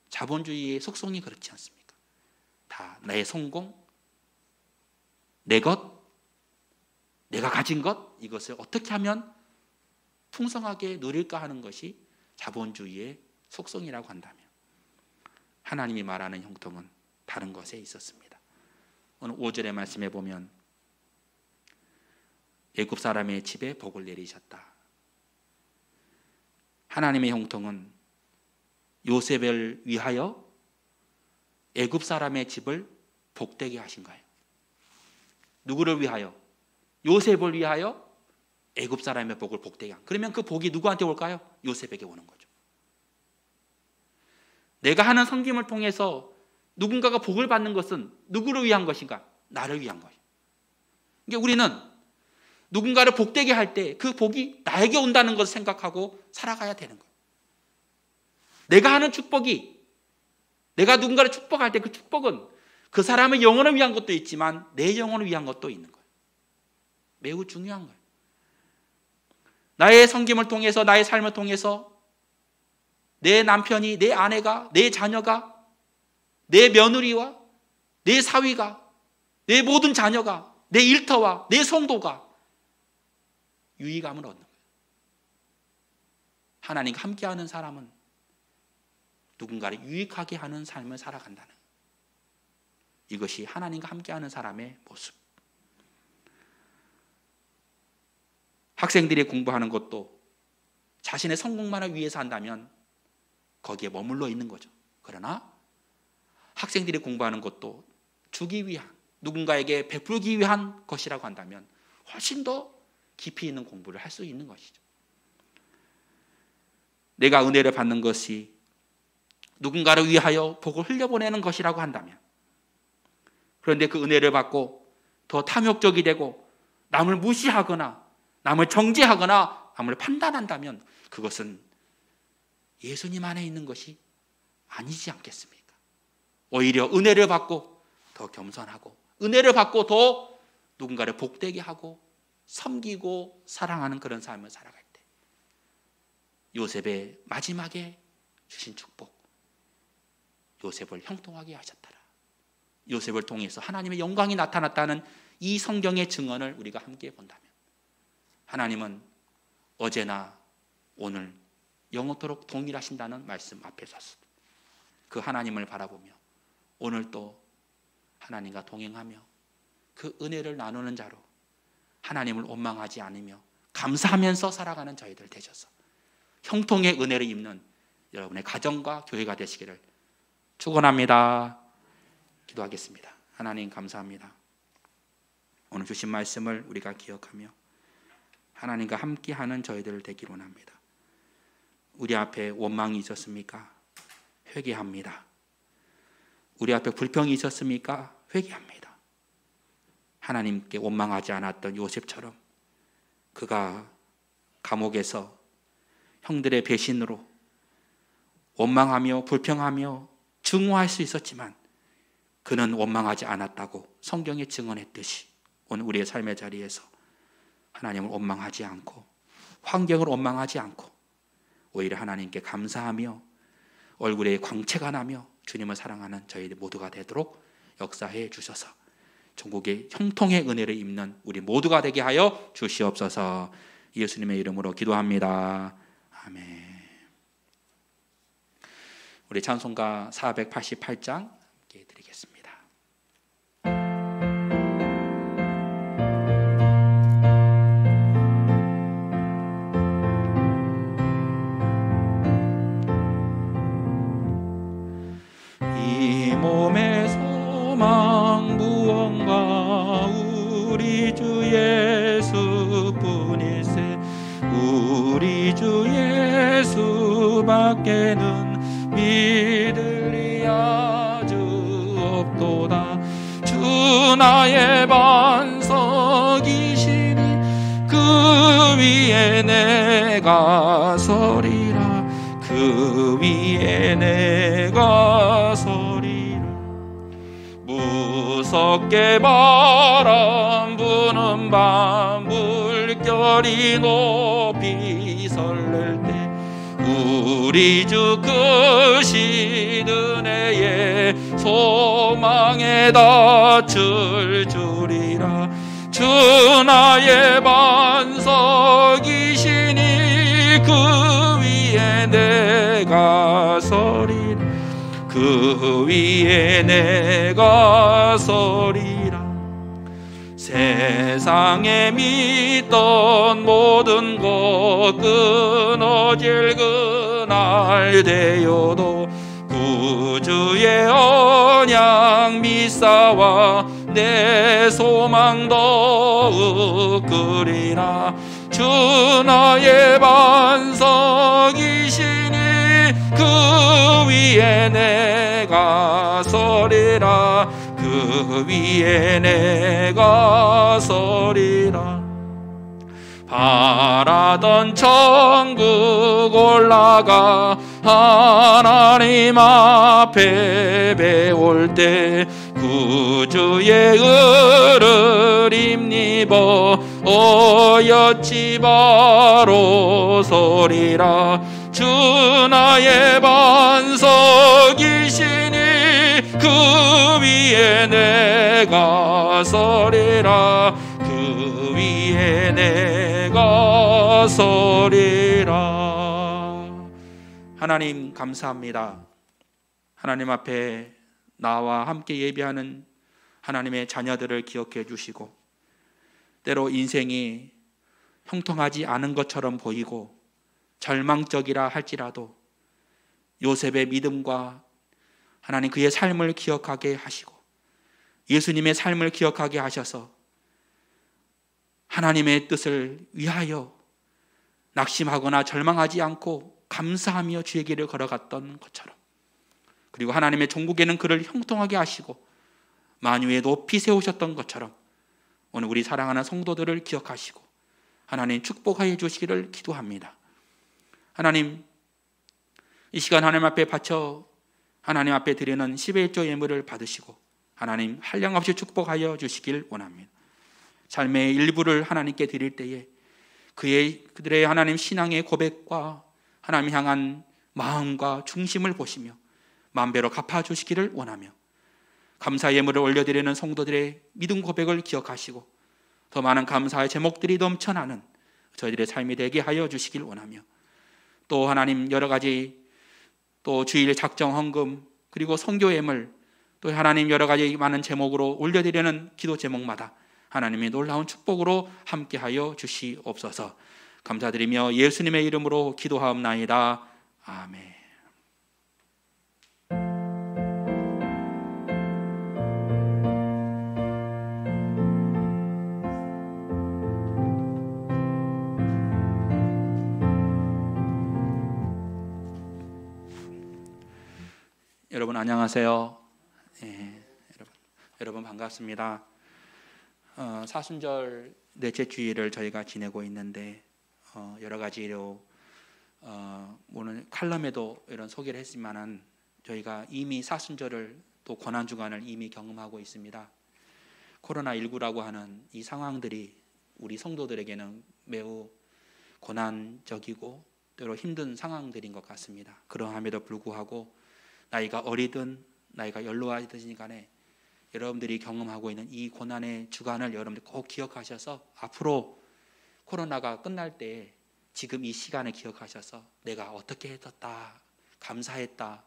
[SPEAKER 2] 자본주의의 속성이 그렇지 않습니까? 다 내 성공, 내 것, 내가 가진 것, 이것을 어떻게 하면 풍성하게 누릴까 하는 것이 자본주의의 속성이라고 한다면 하나님이 말하는 형통은 다른 것에 있었습니다. 오늘 5절의 말씀에 보면 애굽 사람의 집에 복을 내리셨다. 하나님의 형통은 요셉을 위하여 애굽 사람의 집을 복되게 하신 거예요. 누구를 위하여? 요셉을 위하여 애굽 사람의 복을 복되게 한. 그러면 그 복이 누구한테 올까요? 요셉에게 오는 거죠. 내가 하는 섬김을 통해서 누군가가 복을 받는 것은 누구를 위한 것인가? 나를 위한 거예요. 그러니까 우리는 누군가를 복되게 할 때 그 복이 나에게 온다는 것을 생각하고 살아가야 되는 거예요. 내가 하는 축복이, 내가 누군가를 축복할 때 그 축복은 그 사람의 영혼을 위한 것도 있지만 내 영혼을 위한 것도 있는 거예요. 매우 중요한 거예요. 나의 섬김을 통해서, 나의 삶을 통해서 내 남편이, 내 아내가, 내 자녀가, 내 며느리와 내 사위가, 내 모든 자녀가, 내 일터와 내 성도가 유의감을 얻는 거예요. 하나님과 함께하는 사람은 누군가를 유익하게 하는 삶을 살아간다는 거예요. 이것이 하나님과 함께하는 사람의 모습. 학생들이 공부하는 것도 자신의 성공만을 위해서 한다면 거기에 머물러 있는 거죠. 그러나 학생들이 공부하는 것도 주기 위한, 누군가에게 베풀기 위한 것이라고 한다면 훨씬 더 깊이 있는 공부를 할 수 있는 것이죠. 내가 은혜를 받는 것이 누군가를 위하여 복을 흘려보내는 것이라고 한다면, 그런데 그 은혜를 받고 더 탐욕적이 되고 남을 무시하거나 남을 정죄하거나 남을 판단한다면 그것은 예수님 안에 있는 것이 아니지 않겠습니까? 오히려 은혜를 받고 더 겸손하고 은혜를 받고 더 누군가를 복되게 하고 섬기고 사랑하는 그런 삶을 살아갈 때 요셉의 마지막에 주신 축복, 요셉을 형통하게 하셨더라. 요셉을 통해서 하나님의 영광이 나타났다는 이 성경의 증언을 우리가 함께 본다면 하나님은 어제나 오늘 영원토록 동일하신다는 말씀 앞에 섰습니다. 그 하나님을 바라보며 오늘 또 하나님과 동행하며 그 은혜를 나누는 자로 하나님을 원망하지 않으며 감사하면서 살아가는 저희들 되셔서 형통의 은혜를 입는 여러분의 가정과 교회가 되시기를 축원합니다. 기도하겠습니다. 하나님 감사합니다. 오늘 주신 말씀을 우리가 기억하며 하나님과 함께하는 저희들 되기를 원합니다. 우리 앞에 원망이 있었습니까? 회개합니다. 우리 앞에 불평이 있었습니까? 회개합니다. 하나님께 원망하지 않았던 요셉처럼 그가 감옥에서 형들의 배신으로 원망하며 불평하며 증오할 수 있었지만 그는 원망하지 않았다고 성경에 증언했듯이 오늘 우리의 삶의 자리에서 하나님을 원망하지 않고 환경을 원망하지 않고 오히려 하나님께 감사하며 얼굴에 광채가 나며 주님을 사랑하는 저희들 모두가 되도록 역사해 주셔서 전국의 형통의 은혜를 입는 우리 모두가 되게 하여 주시옵소서. 예수님의 이름으로 기도합니다. 아멘. 우리 찬송가 488장 함께 드리겠습니다.
[SPEAKER 4] 이 몸의 소망 무언가 우리 주 예수뿐일세. 우리 주 예수밖에는 믿으리 아주 없도다. 주 나의 반석이시니 그 위에 내가 서리라. 그 위에 내가 서리라. 무섭게 바람 부는 밤 물결이 높이 설렐 때 우리 주 크신 은혜에 소망에 닿을 줄이라. 주 나의 반석이시니 그 위에 내가 서리라. 그 위에 내가 서리라. 세상에 믿던 모든 것 끊어질 그날 되어도 구주의 언약 미사와 내 소망 더욱 그리라. 주 나의 반석이시니 그 위에 내가 서리라. 그 위에 내가 서리라. 바라던 천국 올라가 하나님 앞에 배울 때 구주의 의를 힘입어 어여지 바로 서리라. 주 나의 반석이시니 그 위에 내가 서리라. 그 위에 내가 서리라. 하나님 감사합니다. 하나님 앞에 나와 함께 예배하는 하나님의 자녀들을 기억해 주시고, 때로 인생이 형통하지 않은 것처럼 보이고 절망적이라 할지라도 요셉의 믿음과 하나님 그의 삶을 기억하게 하시고 예수님의 삶을 기억하게 하셔서 하나님의 뜻을 위하여 낙심하거나 절망하지 않고 감사하며 주의 길을 걸어갔던 것처럼, 그리고 하나님의 종국에는 그를 형통하게 하시고 만유에 높이 세우셨던 것처럼 오늘 우리 사랑하는 성도들을 기억하시고 하나님 축복하여 주시기를 기도합니다. 하나님, 이 시간 하나님 앞에 바쳐 하나님 앞에 드리는 10의 1조 예물을 받으시고 하나님 한량없이 축복하여 주시길 원합니다. 삶의 일부를 하나님께 드릴 때에 그들의 하나님 신앙의 고백과 하나님 향한 마음과 중심을 보시며 만배로 갚아주시기를 원하며, 감사 예물을 올려드리는 성도들의 믿음 고백을 기억하시고 더 많은 감사의 제목들이 넘쳐나는 저희들의 삶이 되게 하여 주시길 원하며, 또 하나님 여러 가지 또 주일 작정 헌금 그리고 선교 예물 또 하나님 여러 가지 많은 제목으로 올려드리는 기도 제목마다 하나님의 놀라운 축복으로 함께하여 주시옵소서. 감사드리며 예수님의 이름으로 기도하옵나이다. 아멘. 여러분 안녕하세요. 여러분 반갑습니다. 사순절 넷째 주일을 저희가 지내고 있는데 여러 가지로 오늘 칼럼에도 이런 소개를 했지만은 저희가 이미 사순절을 또 고난 주간을 이미 경험하고 있습니다. 코로나19라고 하는 이 상황들이 우리 성도들에게는 매우 고난적이고 때로 힘든 상황들인 것 같습니다. 그러함에도 불구하고 나이가 어리든 나이가 연로하든 간에 여러분들이 경험하고 있는 이 고난의 주간을 여러분들 꼭 기억하셔서 앞으로 코로나가 끝날 때 지금 이 시간을 기억하셔서 내가 어떻게 했었다, 감사했다,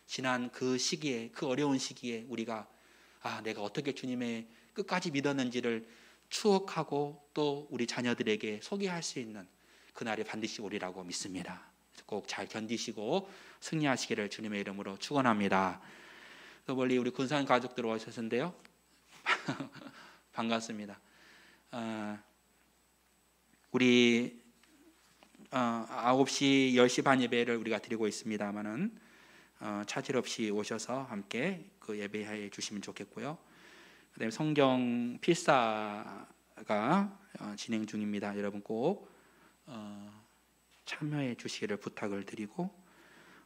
[SPEAKER 4] 지난 그 시기에, 그 어려운 시기에 우리가 내가 어떻게 주님의 끝까지 믿었는지를 추억하고 또 우리 자녀들에게 소개할 수 있는 그날이 반드시 오리라고 믿습니다. 꼭 잘 견디시고 승리하시기를 주님의 이름으로 축원합니다. 또 멀리 우리 군산 가족들 오셨는데요. 반갑습니다. 우리 9시 10시 반 예배를 우리가 드리고 있습니다만은 차질 없이 오셔서 함께 그 예배해 주시면 좋겠고요. 그다음에 성경 필사가 진행 중입니다. 여러분 꼭 참여해 주시기를 부탁을 드리고,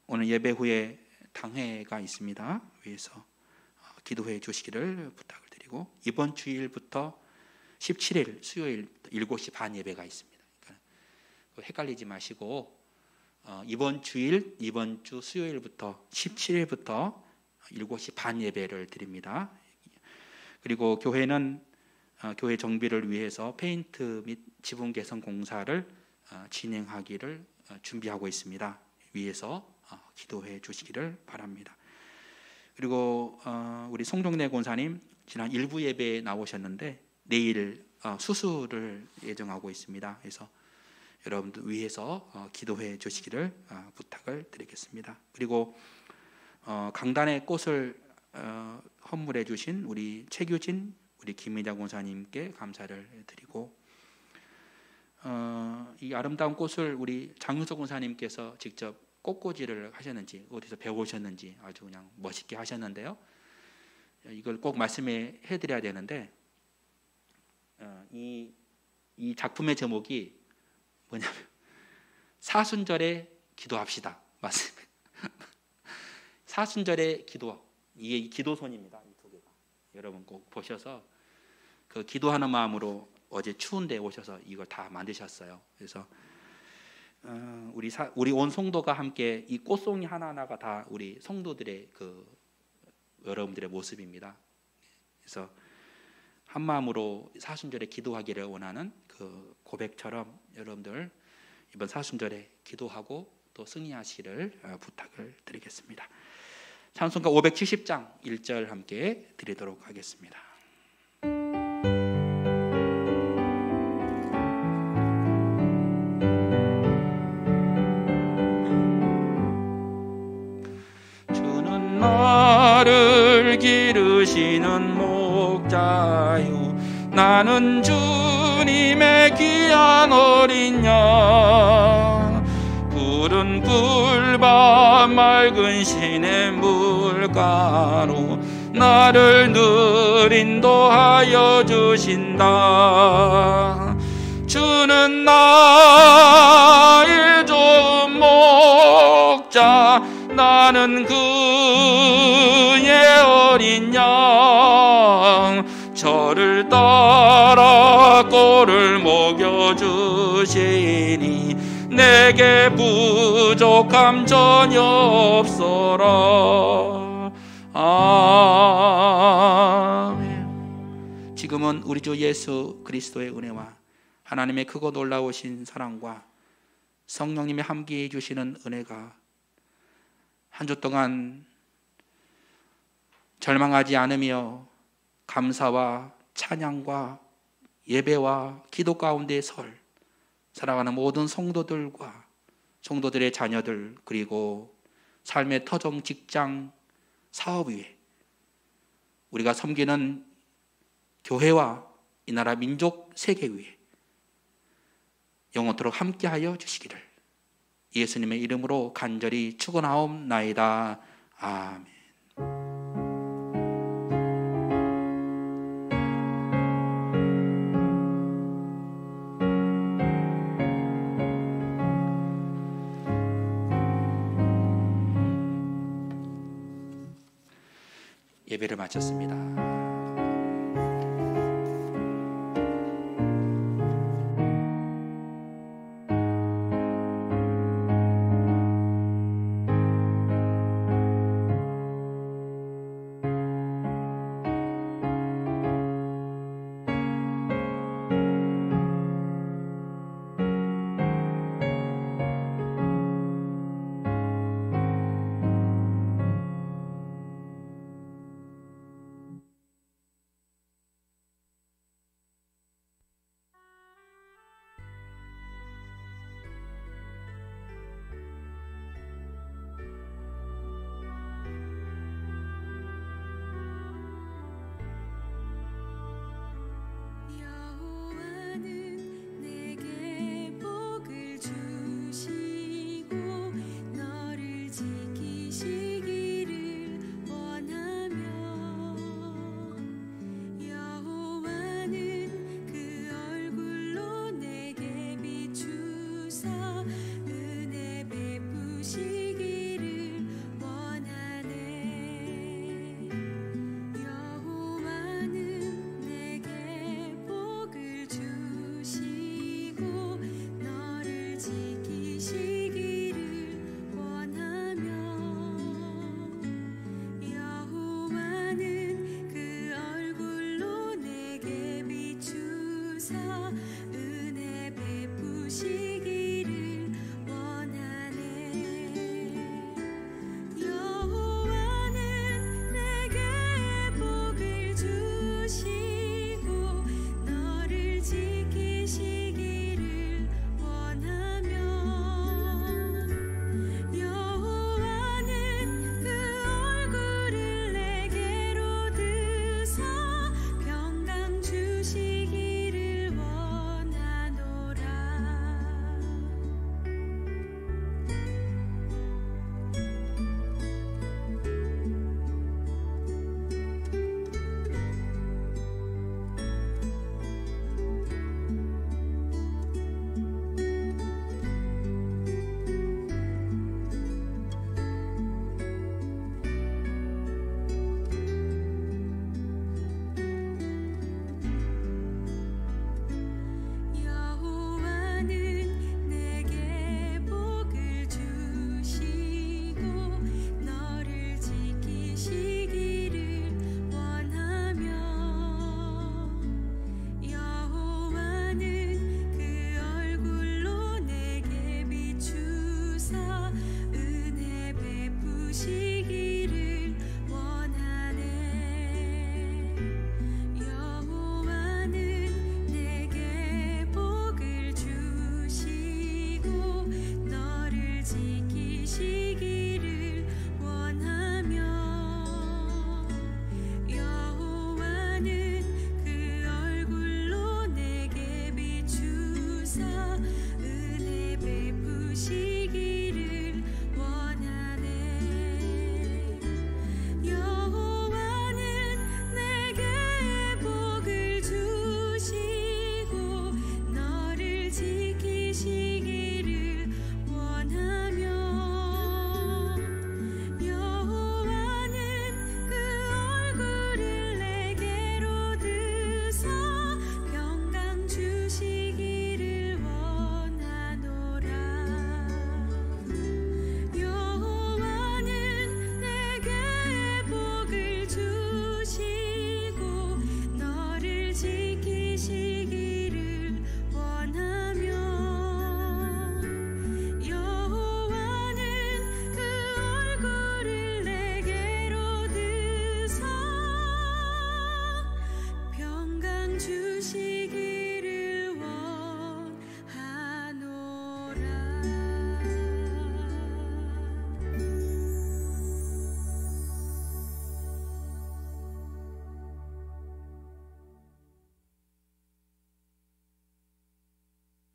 [SPEAKER 4] 오늘 예배 후에 당회가 있습니다. 위에서 기도해 주시기를 부탁을 드리고, 이번 주일부터 17일 수요일 7시 반 예배가 있습니다. 그러니까 헷갈리지 마시고 이번 주 수요일부터 17일부터 7시 반 예배를 드립니다. 그리고 교회는 교회 정비를 위해서 페인트 및 지붕 개선 공사를 진행하기를 준비하고 있습니다. 위에서 기도해 주시기를 바랍니다. 그리고 우리 송종래 권사님 지난 일부 예배에 나오셨는데 내일 수술을 예정하고 있습니다. 그래서 여러분들 위해서 기도해 주시기를 부탁을 드리겠습니다. 그리고 강단의 꽃을 헌물해 주신 우리 최규진, 우리 김미자 권사님께 감사를 드리고, 이 아름다운 꽃을 우리 장윤석 권사님께서 직접 꽃꽂이를 하셨는지 어디서 배우셨는지 아주 그냥 멋있게 하셨는데요. 이걸 꼭 말씀해 드려야 되는데, 이 작품의 제목이 뭐냐면 사순절에 기도합시다. 맞습니다. 사순절에 기도, 이게 기도손입니다. 이 두 개가 여러분 꼭 보셔서 그 기도하는 마음으로 어제 추운데 오셔서 이걸 다 만드셨어요. 그래서 우리 온 성도가 함께 이 꽃송이 하나하나가 다 우리 성도들의 그 여러분들의 모습입니다. 그래서 한 마음으로 사순절에 기도하기를 원하는 그 고백처럼 여러분들 이번 사순절에 기도하고 또 승리하시기를 부탁을 드리겠습니다. 찬송가 570장 1절 함께 드리도록 하겠습니다. 주는 나를 기르시는 목자요, 나는 주님의 귀한 어린 양. 푸른 풀밭 맑은 시냇 물가로 나를 늘 인도하여 주신다. 주는 나의 좋은 목자, 나는 그의 어린 양. 저를 따라 꼴을 먹여주시니 내게 부족함 전혀 없어라. 아멘. 지금은 우리 주 예수 그리스도의 은혜와 하나님의 크고 놀라우신 사랑과 성령님의 함께해 주시는 은혜가 한 주 동안 절망하지 않으며 감사와 찬양과 예배와 기도 가운데 살아가는 모든 성도들과 성도들의 자녀들, 그리고 삶의 터전, 직장, 사업 위에 우리가 섬기는 교회와 이 나라 민족 세계 위에 영원토록 함께하여 주시기를 예수님의 이름으로 간절히 축원하옵나이다. 아멘. 예배를 마쳤습니다.
[SPEAKER 5] 주시